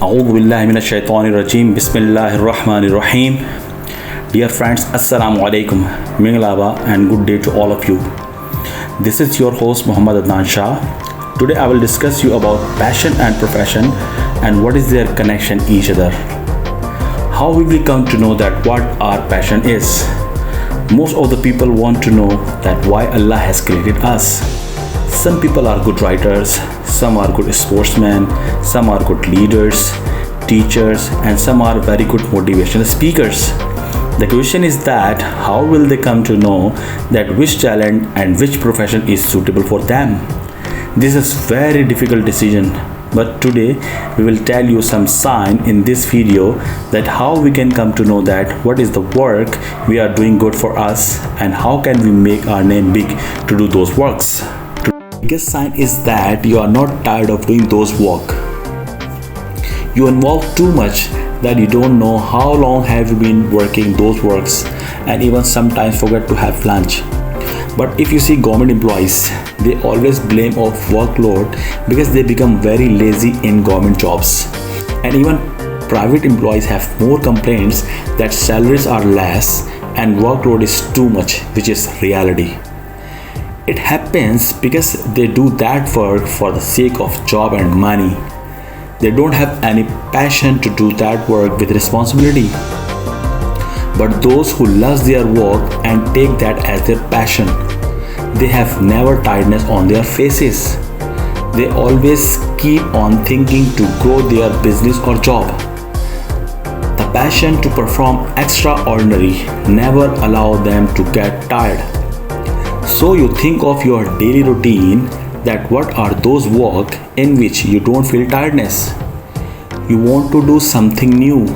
A'udhu billahi minash shaitanir rajim. Bismillahir rahmanir rahim. Dear friends, Assalamu alaikum, Mingalaba, and good day to all of you. This is your host Muhammad Adnan Shah. Today I will discuss you about passion and profession and what is their connection each other. How will we come to know that what our passion is? Most of the people want to know that why Allah has created us. Some people are good writers, some are good sportsmen, some are good leaders, teachers, and some are very good motivational speakers. The question is that how will they come to know that which talent and which profession is suitable for them? This is very difficult decision, but today we will tell you some sign in this video that how we can come to know that what is the work we are doing good for us and how can we make our name big to do those works. The biggest sign is that you are not tired of doing those work. You involve too much that you don't know how long have you been working those works and even sometimes forget to have lunch. But if you see government employees, they always blame of workload because they become very lazy in government jobs. And even private employees have more complaints that salaries are less and workload is too much, which is reality. It happens because they do that work for the sake of job and money. They don't have any passion to do that work with responsibility. But those who love their work and take that as their passion, they have never tiredness on their faces. They always keep on thinking to grow their business or job. The passion to perform extraordinary never allow them to get tired. So you think of your daily routine that what are those work in which you don't feel tiredness. You want to do something new.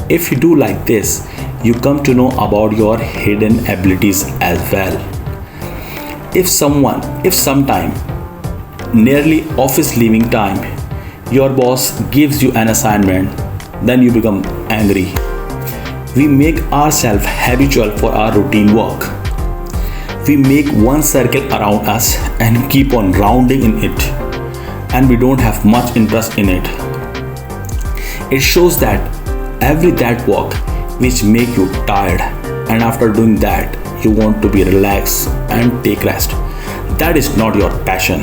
If you do like this, you come to know about your hidden abilities as well. If sometime nearly office leaving time, your boss gives you an assignment, then you become angry. We make ourselves habitual for our routine work. We make one circle around us and keep on rounding in it, and we don't have much interest in it. It shows that every that work which make you tired, and after doing that you want to be relaxed and take rest. That is not your passion.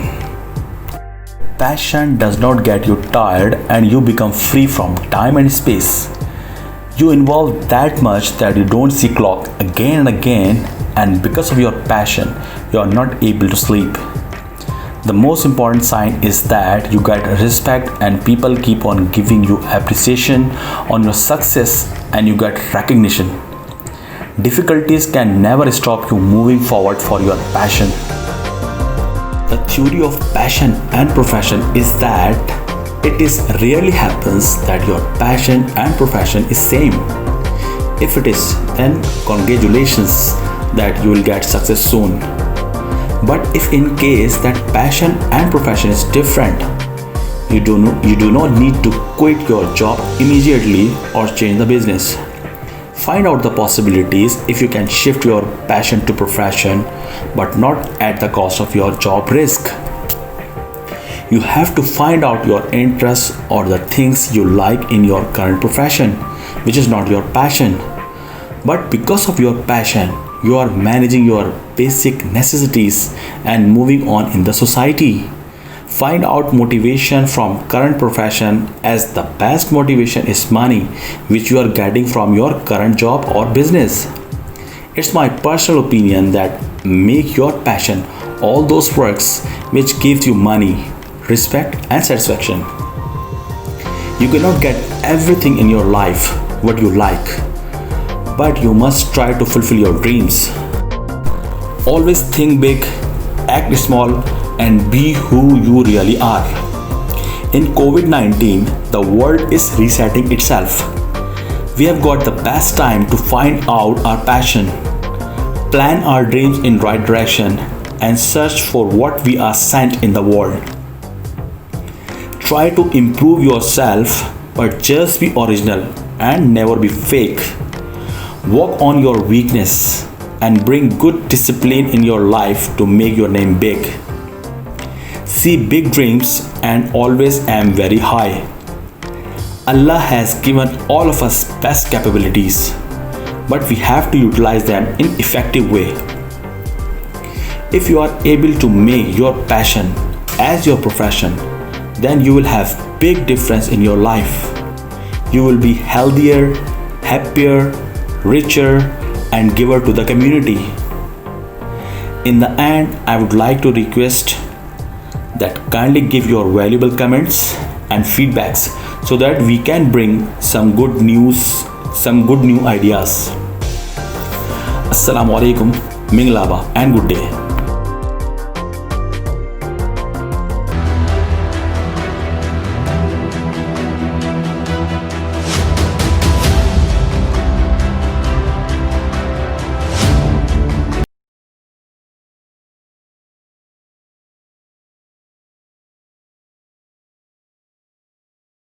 Passion does not get you tired and you become free from time and space. You involve that much that you don't see clock again and again, and because of your passion you are not able to sleep. The most important sign is that you get respect and people keep on giving you appreciation on your success and you get recognition. Difficulties can never stop you moving forward for your passion. The theory of passion and profession is that it is rarely happens that your passion and profession is same. If it is, then congratulations that you will get success soon. But if in case that passion and profession is different, you do not need to quit your job immediately or change the business. Find out the possibilities if you can shift your passion to profession, but not at the cost of your job risk. You have to find out your interests or the things you like in your current profession, which is not your passion. But because of your passion, you are managing your basic necessities and moving on in the society. Find out motivation from current profession, as the best motivation is money which you are getting from your current job or business. It's my personal opinion that make your passion all those works which gives you money, respect and satisfaction. You cannot get everything in your life what you like, but you must try to fulfill your dreams. Always think big, act small, and be who you really are. In COVID-19, the world is resetting itself. We have got the best time to find out our passion, plan our dreams in right direction, and search for what we are sent in the world. Try to improve yourself, but just be original and never be fake. Work on your weakness and bring good discipline in your life to make your name big. See big dreams and always aim very high. Allah has given all of us best capabilities, but we have to utilize them in effective way. If you are able to make your passion as your profession, then you will have big difference in your life. You will be healthier, happier, richer, and giver to the community. In the end, I would like to request that kindly give your valuable comments and feedbacks so that we can bring some good news, some good new ideas. Assalamu alaikum, Minglaba, and good day.